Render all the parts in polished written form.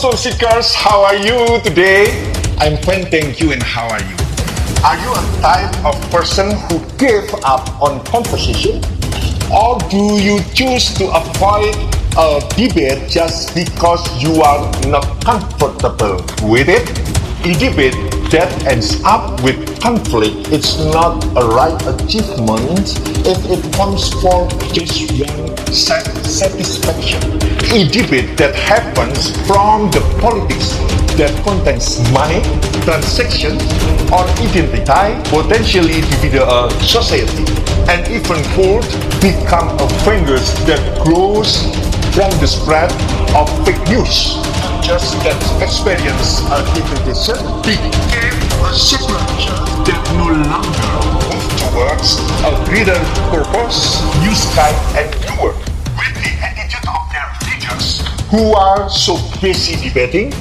Soul Seekers, how are you today? I'm fine, thank you, and how are you? Are you a type of person who gave up on conversation? Or do you choose to avoid a debate just because you are not comfortable with it? A debate that ends up with conflict is not a right achievement if it comes from just one satisfaction. A debate that happens from the politics that contains money, transaction, or identity potentially divide a society, and even could become a fungus that grows from the spread of fake news. Just that experience division became a situation that no longer moves towards a greater purpose, new sky and newer. With the attitude of their leaders, who are so busy debating,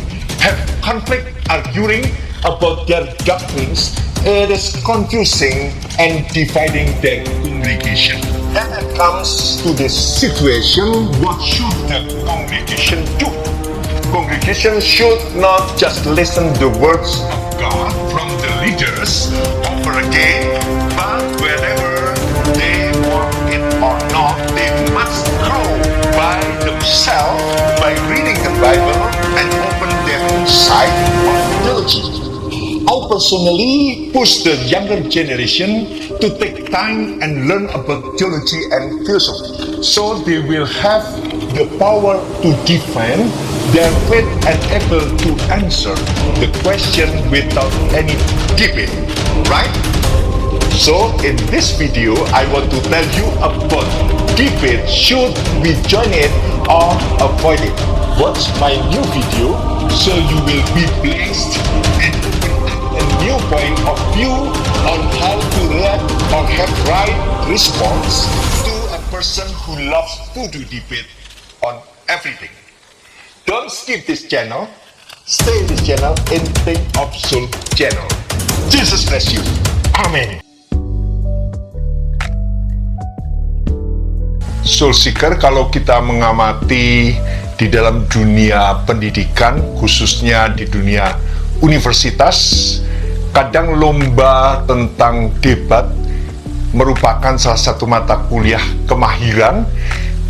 have conflict arguing about their doctrines, it is confusing and dividing their congregation. When it comes to this situation, what should the congregation do? Congregation should not just listen to the words of God from the leaders over again, but wherever they want it or not, they must grow by themselves by reading the Bible and open their own side of theology. I personally push the younger generation to take time and learn about theology and philosophy, so they will have the power to defend their faith and able to answer the question without any debate, right? So in this video, I want to tell you about debate. Should we join it or avoid it? Watch my new video so you will be blessed and open up a new point of view on how to react or have right response to a person who loves to do debate on everything. Don't skip this channel. Stay in this channel and Think of Soul channel. Jesus bless you. Amen. Soul Seeker, kalau kita mengamati di dalam dunia pendidikan, khususnya di dunia universitas, kadang lomba tentang debat merupakan salah satu mata kuliah kemahiran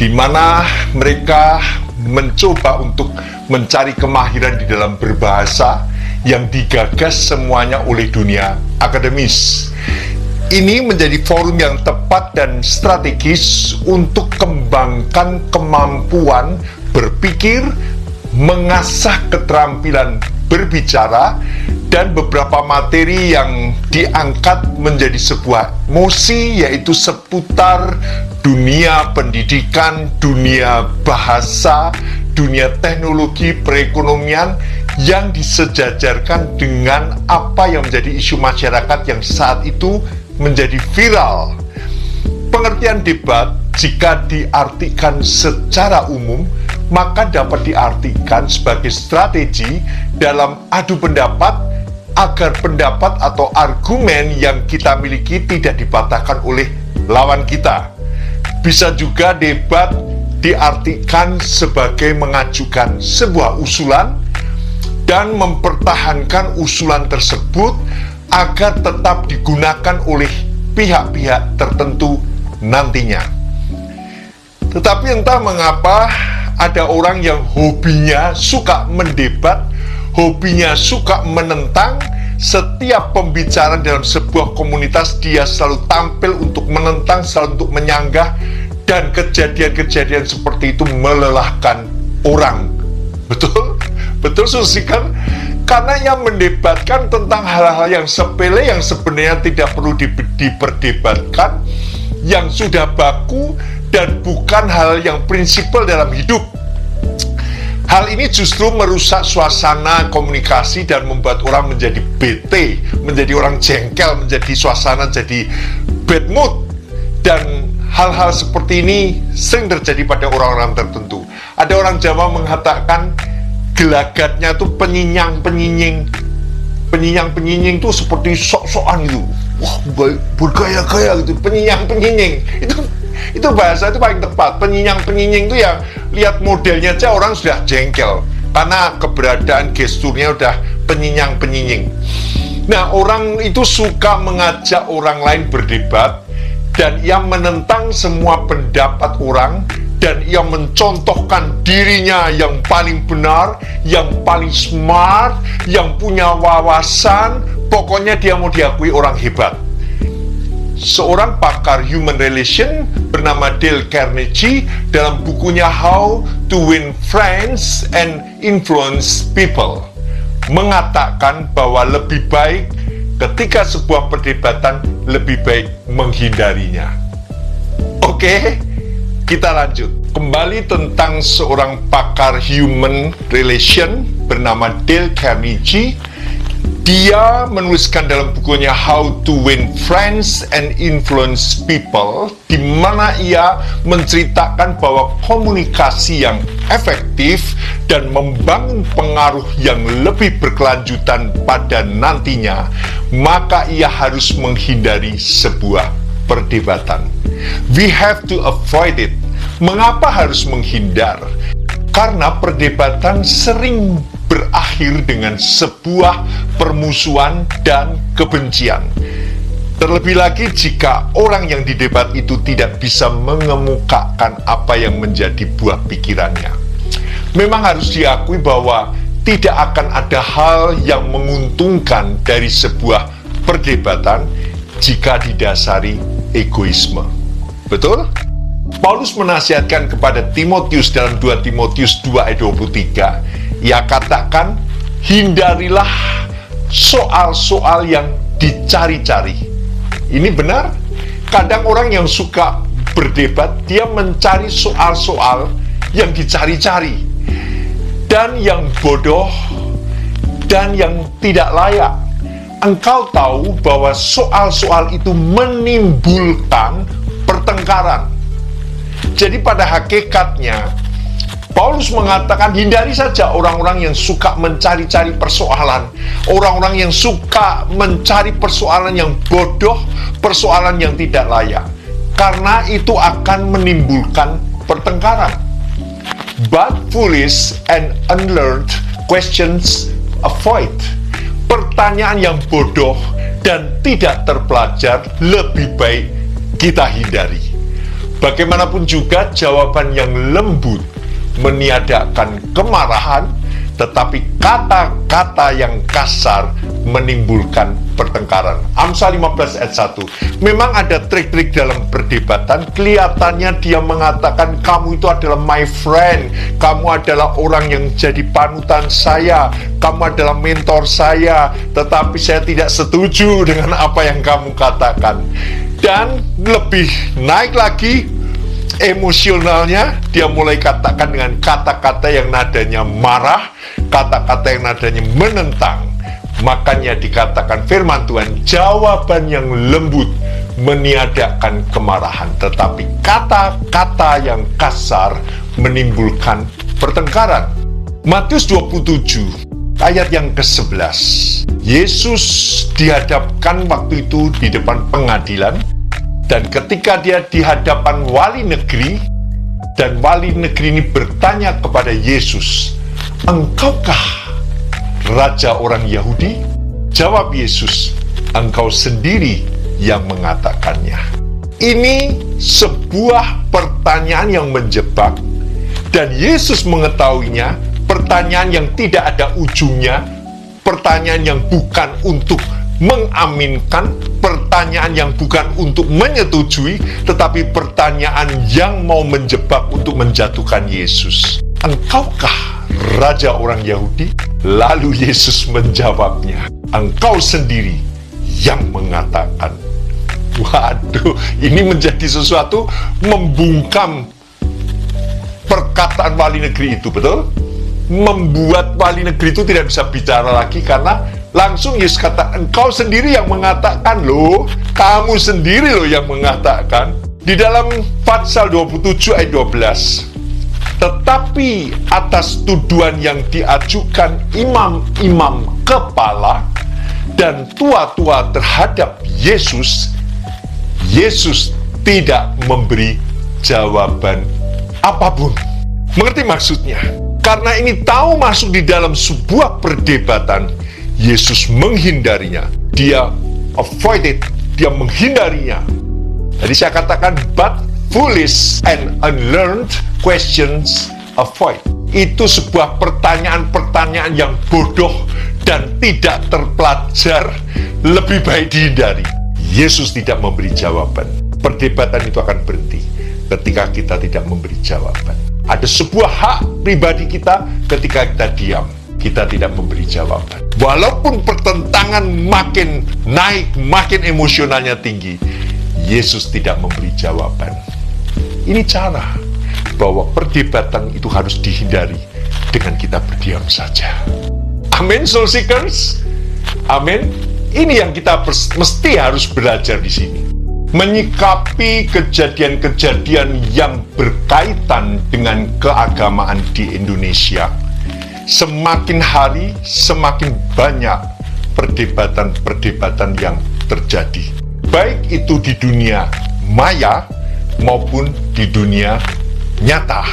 di mana mereka mencoba untuk mencari kemahiran di dalam berbahasa yang digagas semuanya oleh dunia akademis. Ini menjadi forum yang tepat dan strategis untuk kembangkan kemampuan berpikir, mengasah keterampilan berbicara, dan beberapa materi yang diangkat menjadi sebuah mosi, yaitu seputar dunia pendidikan, dunia bahasa, dunia teknologi, perekonomian yang disejajarkan dengan apa yang menjadi isu masyarakat yang saat itu menjadi viral. Pengertian debat jika diartikan secara umum maka dapat diartikan sebagai strategi dalam adu pendapat agar pendapat atau argumen yang kita miliki tidak dipatahkan oleh lawan kita. Bisa juga debat diartikan sebagai mengajukan sebuah usulan dan mempertahankan usulan tersebut agar tetap digunakan oleh pihak-pihak tertentu nantinya. Tetapi entah mengapa ada orang yang hobinya suka mendebat, hobinya suka menentang. Setiap pembicaraan dalam sebuah komunitas dia selalu tampil untuk menentang, selalu untuk menyanggah, dan kejadian-kejadian seperti itu melelahkan orang. Betul? Betul, Susikan? Karena yang mendebatkan tentang hal-hal yang sepele yang sebenarnya tidak perlu diperdebatkan, yang sudah baku dan bukan hal yang prinsipal dalam hidup. Hal ini justru merusak suasana komunikasi dan membuat orang menjadi bete, menjadi orang jengkel, menjadi suasana jadi bad mood. Dan hal-hal seperti ini sering terjadi pada orang-orang tertentu. Ada orang Jawa mengatakan gelagatnya tuh penyinyang-penyinying. Penyinyang-penyinying tuh seperti sok-sokan gitu. Wah, bergaya-gaya gitu, penyinyang-penyinying. Itu bahasa itu paling tepat. Penyinyang-penyinying itu ya lihat modelnya aja orang sudah jengkel. karena keberadaan gesturnya udah penyinyang-penyinying. Nah, orang itu suka mengajak orang lain berdebat, dan ia menentang semua pendapat orang, dan ia mencontohkan dirinya yang paling benar, yang paling smart, yang punya wawasan. Pokoknya dia mau diakui orang hebat. Seorang pakar human relation bernama Dale Carnegie dalam bukunya How to Win Friends and Influence People mengatakan bahwa lebih baik ketika sebuah perdebatan, lebih baik menghindarinya. Oke, kita lanjut. Kembali tentang seorang pakar human relation bernama Dale Carnegie. Dia menuliskan dalam bukunya How to Win Friends and Influence People, di mana ia menceritakan bahwa komunikasi yang efektif dan membangun pengaruh yang lebih berkelanjutan pada nantinya, maka ia harus menghindari sebuah perdebatan. We have to avoid it. Mengapa harus menghindar? Karena perdebatan sering berakhir dengan sebuah permusuhan dan kebencian. Terlebih lagi jika orang yang didebat itu tidak bisa mengemukakan apa yang menjadi buah pikirannya. Memang harus diakui bahwa tidak akan ada hal yang menguntungkan dari sebuah perdebatan jika didasari egoisme. Betul? Paulus menasihatkan kepada Timotius dalam 2 Timotius 2 ayat 23. Ia katakan, hindarilah soal-soal yang dicari-cari. Ini benar. Kadang orang yang suka berdebat, dia mencari soal-soal yang dicari-cari, dan yang bodoh, dan yang tidak layak. Engkau tahu bahwa soal-soal itu menimbulkan pertengkaran. Jadi pada hakikatnya, Paulus mengatakan hindari saja orang-orang yang suka mencari-cari persoalan, orang-orang yang suka mencari persoalan yang bodoh, persoalan yang tidak layak, karena itu akan menimbulkan pertengkaran. But foolish and unlearned questions avoid. Pertanyaan yang bodoh dan tidak terpelajar lebih baik kita hindari. Bagaimanapun juga jawaban yang lembut meniadakan kemarahan, tetapi kata-kata yang kasar menimbulkan pertengkaran. Amsal 15 ayat 1. Memang ada trik-trik dalam perdebatan. Kelihatannya dia mengatakan, kamu itu adalah my friend, kamu adalah orang yang jadi panutan saya, kamu adalah mentor saya, tetapi saya tidak setuju dengan apa yang kamu katakan. Dan lebih naik lagi emosionalnya, dia mulai katakan dengan kata-kata yang nadanya marah, kata-kata yang nadanya menentang. Makanya dikatakan firman Tuhan, jawaban yang lembut meniadakan kemarahan, tetapi kata-kata yang kasar menimbulkan pertengkaran. Matius 27 ayat yang ke-11. Yesus dihadapkan waktu itu di depan pengadilan, dan ketika dia di hadapan wali negeri, dan wali negeri ini bertanya kepada Yesus, engkaukah raja orang Yahudi? Jawab Yesus, engkau sendiri yang mengatakannya. Ini sebuah pertanyaan yang menjebak, dan Yesus mengetahuinya. Pertanyaan yang tidak ada ujungnya, pertanyaan yang bukan untuk mengaminkan, pertanyaan yang bukan untuk menyetujui, tetapi pertanyaan yang mau menjebak untuk menjatuhkan Yesus. Engkaukah raja orang Yahudi? Lalu Yesus menjawabnya, engkau sendiri yang mengatakan. Waduh, ini menjadi sesuatu membungkam perkataan wali negeri itu, betul? Membuat wali negeri itu tidak bisa bicara lagi, karena langsung Yesus kata, engkau sendiri yang mengatakan loh, kamu sendiri loh yang mengatakan. Di dalam Patsal 27 ayat 12, tetapi atas tuduhan yang diajukan imam-imam kepala dan tua-tua terhadap Yesus, Yesus tidak memberi jawaban apapun. Mengerti maksudnya? Karena ini tahu masuk di dalam sebuah perdebatan, Yesus menghindarinya. Dia avoided, dia menghindarinya. Jadi saya katakan, but foolish and unlearned questions avoid. Itu sebuah pertanyaan-pertanyaan yang bodoh dan tidak terpelajar, lebih baik dihindari. Yesus tidak memberi jawaban. Perdebatan itu akan berhenti ketika kita tidak memberi jawaban. Ada sebuah hak pribadi kita ketika kita diam, kita tidak memberi jawaban. Walaupun pertentangan makin naik, makin emosionalnya tinggi, Yesus tidak memberi jawaban. Ini cara bahwa perdebatan itu harus dihindari dengan kita berdiam saja. Amin, soul seekers. Amin. Ini yang kita mesti harus belajar di sini. Menyikapi kejadian-kejadian yang berkaitan dengan keagamaan di Indonesia. Semakin hari, semakin banyak perdebatan-perdebatan yang terjadi. Baik itu di dunia maya maupun di dunia nyata.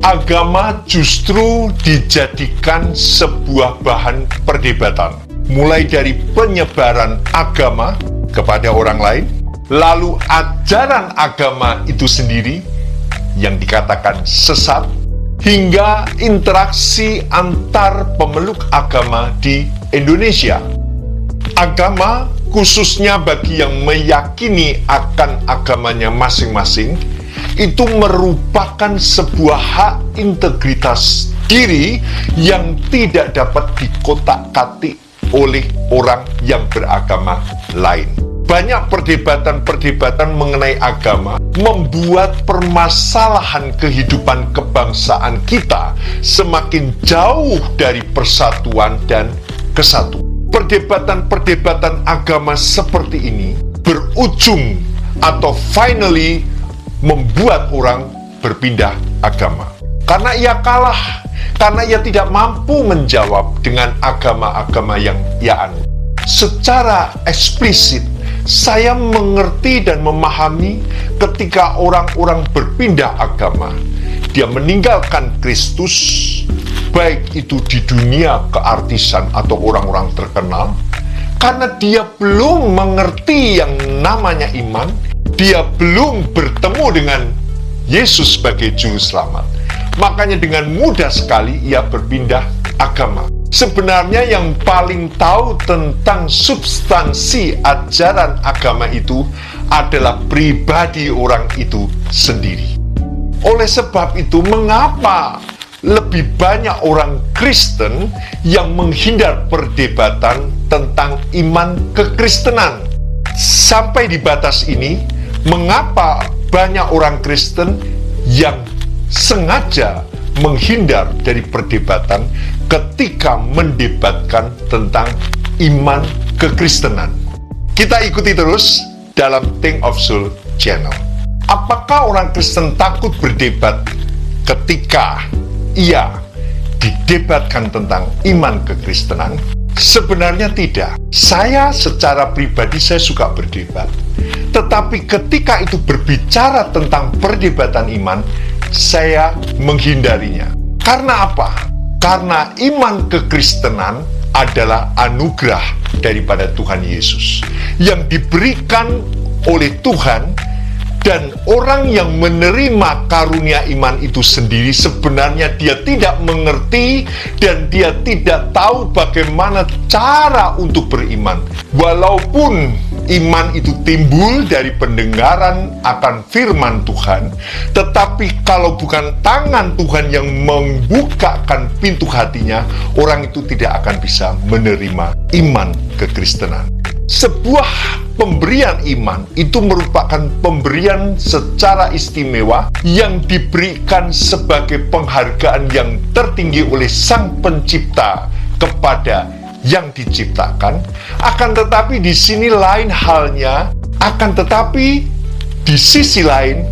Agama justru dijadikan sebuah bahan perdebatan. Mulai dari penyebaran agama kepada orang lain, lalu ajaran agama itu sendiri yang dikatakan sesat, hingga interaksi antar pemeluk agama di Indonesia. Agama, khususnya bagi yang meyakini akan agamanya masing-masing, itu merupakan sebuah hak integritas diri yang tidak dapat dikotak-katik oleh orang yang beragama lain. Banyak perdebatan-perdebatan mengenai agama membuat permasalahan kehidupan kebangsaan kita semakin jauh dari persatuan dan kesatuan. Perdebatan-perdebatan agama seperti ini berujung atau finally membuat orang berpindah agama. Karena ia kalah, karena ia tidak mampu menjawab dengan agama-agama yang ia anut. Secara eksplisit, saya mengerti dan memahami ketika orang-orang berpindah agama. Dia meninggalkan Kristus, baik itu di dunia keartisan atau orang-orang terkenal, karena dia belum mengerti yang namanya iman, dia belum bertemu dengan Yesus sebagai juru selamat. Makanya dengan mudah sekali ia berpindah agama. Sebenarnya yang paling tahu tentang substansi ajaran agama itu adalah pribadi orang itu sendiri. Oleh sebab itu, mengapa lebih banyak orang Kristen yang menghindar perdebatan tentang iman kekristenan? Sampai di batas ini, mengapa banyak orang Kristen yang sengaja menghindar dari perdebatan ketika mendebatkan tentang iman kekristenan? Kita ikuti terus dalam Think of Soul Channel. Apakah orang Kristen takut berdebat ketika ia didebatkan tentang iman kekristenan? Sebenarnya tidak. Saya secara pribadi saya suka berdebat. Tetapi ketika itu berbicara tentang perdebatan iman, saya menghindarinya. Karena apa? Karena iman kekristenan adalah anugerah daripada Tuhan Yesus yang diberikan oleh Tuhan, dan orang yang menerima karunia iman itu sendiri sebenarnya dia tidak mengerti dan dia tidak tahu bagaimana cara untuk beriman. Walaupun iman itu timbul dari pendengaran akan firman Tuhan, tetapi kalau bukan tangan Tuhan yang membukakan pintu hatinya, orang itu tidak akan bisa menerima iman kekristenan. Sebuah pemberian iman itu merupakan pemberian secara istimewa yang diberikan sebagai penghargaan yang tertinggi oleh Sang Pencipta kepada yang diciptakan. Akan tetapi di sini lain halnya, akan tetapi di sisi lain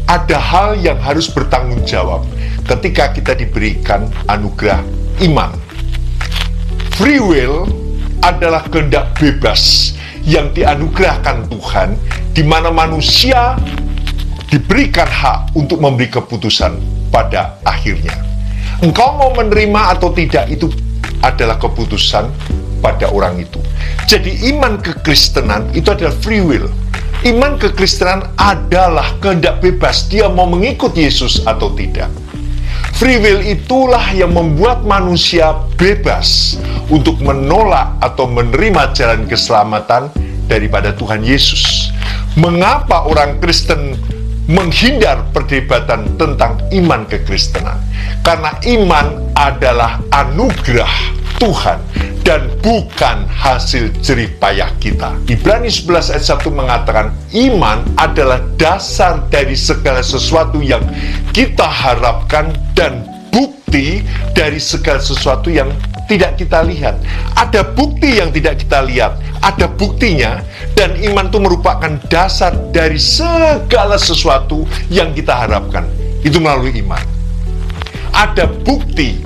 ada hal yang harus bertanggung jawab ketika kita diberikan anugerah iman. Free will adalah kehendak bebas yang dianugerahkan Tuhan, di mana manusia diberikan hak untuk memberi keputusan pada akhirnya. Engkau mau menerima atau tidak, itu adalah keputusan pada orang itu. Jadi iman kekristenan itu adalah free will. Iman kekristenan adalah kehendak bebas, dia mau mengikut Yesus atau tidak. Free will itulah yang membuat manusia bebas untuk menolak atau menerima jalan keselamatan daripada Tuhan Yesus. Mengapa orang Kristen menghindar perdebatan tentang iman kekristenan? Karena iman adalah anugerah Tuhan dan bukan hasil jerih payah kita. Ibrani 11 ayat 1 mengatakan iman adalah dasar dari segala sesuatu yang kita harapkan dan bukti dari segala sesuatu yang tidak kita lihat. Ada bukti yang tidak kita lihat, ada buktinya, dan iman itu merupakan dasar dari segala sesuatu yang kita harapkan. Itu melalui iman. Ada bukti,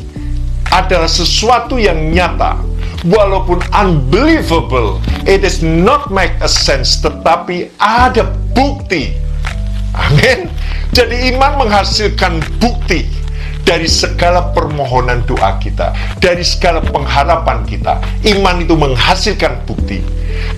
adalah sesuatu yang nyata, walaupun unbelievable, it is not make a sense, tetapi ada bukti. Amin. Jadi iman menghasilkan bukti dari segala permohonan doa kita, dari segala pengharapan kita. Iman itu menghasilkan bukti.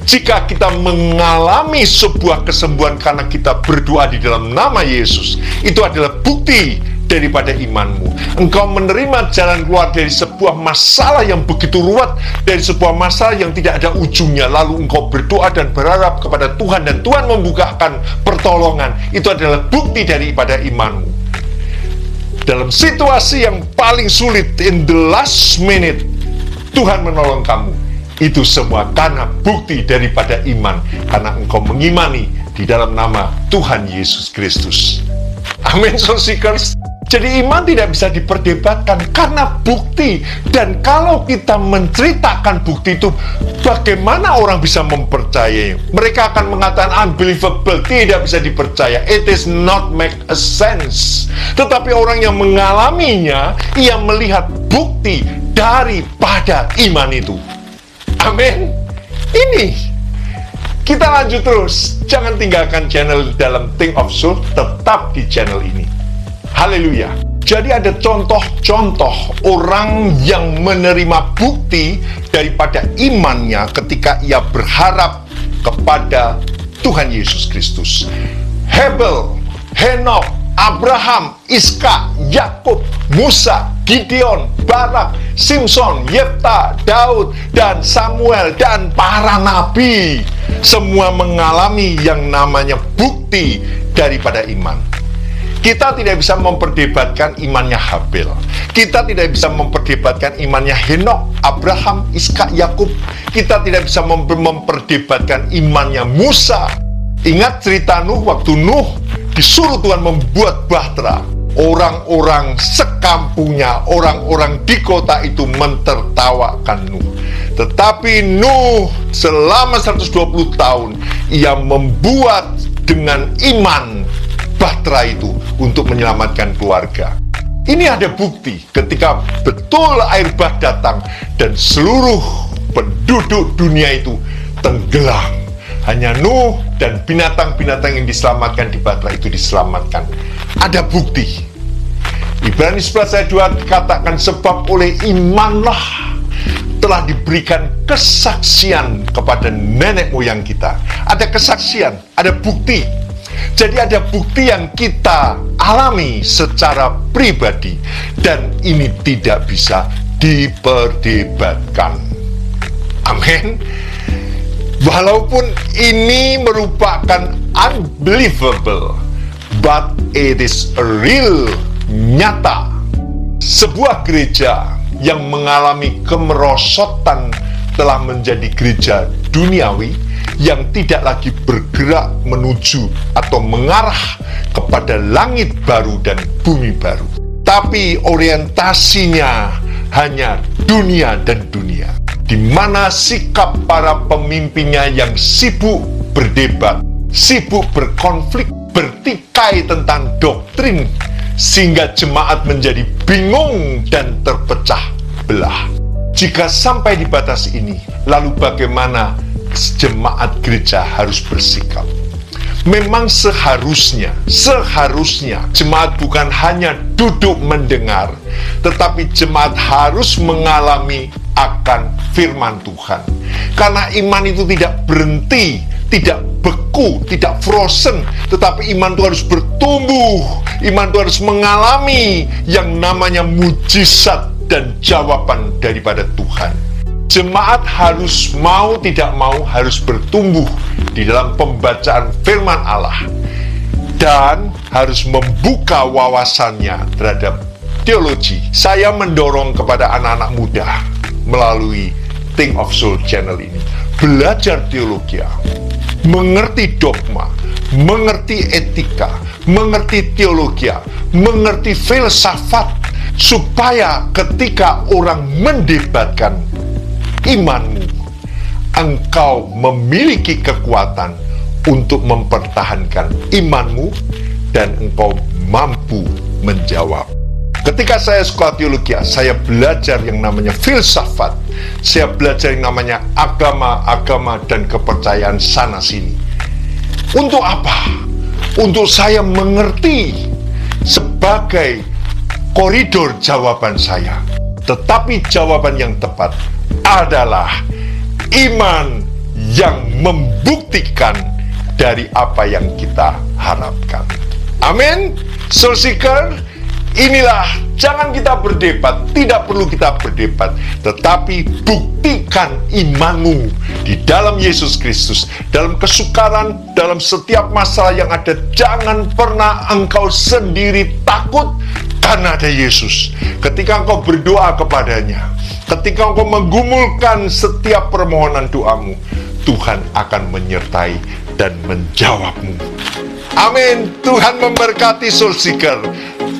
Jika kita mengalami sebuah kesembuhan karena kita berdoa di dalam nama Yesus, itu adalah bukti daripada imanmu. Engkau menerima jalan keluar dari sebuah masalah yang begitu ruwet, dari sebuah masalah yang tidak ada ujungnya, lalu engkau berdoa dan berharap kepada Tuhan, dan Tuhan membukakan pertolongan. Itu adalah bukti daripada imanmu. Dalam situasi yang paling sulit, in the last minute, Tuhan menolong kamu. Itu semua karena bukti daripada iman, karena engkau mengimani di dalam nama Tuhan Yesus Kristus. Amin, so seekers. Jadi iman tidak bisa diperdebatkan karena bukti. Dan kalau kita menceritakan bukti itu, bagaimana orang bisa mempercayai? Mereka akan mengatakan unbelievable, tidak bisa dipercaya. It is not make a sense. Tetapi orang yang mengalaminya, ia melihat bukti daripada iman itu. Amin. Ini kita lanjut terus. Jangan tinggalkan channel dalam Think of Soul, tetap di channel ini. Haleluya. Jadi ada contoh-contoh orang yang menerima bukti daripada imannya ketika ia berharap kepada Tuhan Yesus Kristus. Hebel, Henok, Abraham, Iska, Yakub, Musa, Gideon, Barak, Simson, Yefta, Daud, dan Samuel, dan para nabi. Semua mengalami yang namanya bukti daripada iman. Kita tidak bisa memperdebatkan imannya Habel. Kita tidak bisa memperdebatkan imannya Henok, Abraham, Iska, Yakub. Kita tidak bisa memperdebatkan imannya Musa. Ingat cerita Nuh, waktu Nuh disuruh Tuhan membuat bahtera. Orang-orang sekampungnya, orang-orang di kota itu mentertawakan Nuh. Tetapi Nuh selama 120 tahun, ia membuat dengan iman bahtera itu untuk menyelamatkan keluarga. Ini ada bukti ketika betul air bah datang dan seluruh penduduk dunia itu tenggelam. Hanya Nuh dan binatang-binatang yang diselamatkan di bahtera itu diselamatkan. Ada bukti. Ibrani 11 ayat 2 dikatakan, sebab oleh imanlah telah diberikan kesaksian kepada nenek moyang kita. Ada kesaksian, ada bukti. Jadi ada bukti yang kita alami secara pribadi, dan ini tidak bisa diperdebatkan. Amin. Walaupun ini merupakan unbelievable, but it is real, nyata. Sebuah gereja yang mengalami kemerosotan telah menjadi gereja duniawi yang tidak lagi bergerak menuju atau mengarah kepada langit baru dan bumi baru, tapi orientasinya hanya dunia dan dunia, di mana sikap para pemimpinnya yang sibuk berdebat, sibuk berkonflik, bertikai tentang doktrin, sehingga jemaat menjadi bingung dan terpecah belah. Jika sampai di batas ini, lalu bagaimana jemaat gereja harus bersikap? Memang seharusnya jemaat bukan hanya duduk mendengar, tetapi jemaat harus mengalami akan firman Tuhan. Karena iman itu tidak berhenti, tidak beku, tidak frozen, tetapi iman itu harus bertumbuh. Iman itu harus mengalami yang namanya mujizat dan jawaban daripada Tuhan. Jemaat harus mau tidak mau harus bertumbuh di dalam pembacaan firman Allah dan harus membuka wawasannya terhadap teologi. Saya mendorong kepada anak-anak muda melalui Think of Soul channel ini, belajar teologi, mengerti dogma, mengerti etika, mengerti teologi, mengerti filsafat, supaya ketika orang mendebatkan imanmu, engkau memiliki kekuatan untuk mempertahankan imanmu dan engkau mampu menjawab. Ketika saya sekolah teologi, saya belajar yang namanya filsafat, saya belajar yang namanya agama dan kepercayaan sana sini. Untuk apa? Untuk saya mengerti sebagai koridor jawaban saya. Tetapi jawaban yang tepat adalah iman yang membuktikan dari apa yang kita harapkan. Amin. Soul Seeker, inilah, jangan kita berdebat, tidak perlu kita berdebat, tetapi buktikan imanmu di dalam Yesus Kristus, dalam kesukaran, dalam setiap masalah yang ada. Jangan pernah engkau sendiri takut, karena ada Yesus. Ketika engkau berdoa kepadanya, ketika engkau menggumulkan setiap permohonan doamu, Tuhan akan menyertai dan menjawabmu. Amin. Tuhan memberkati Soul Seeker.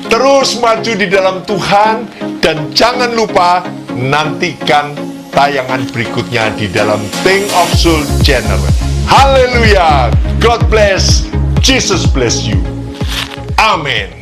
Terus maju di dalam Tuhan, dan jangan lupa nantikan tayangan berikutnya di dalam Think of Soul channel. Haleluya. God bless. Jesus bless you. Amin.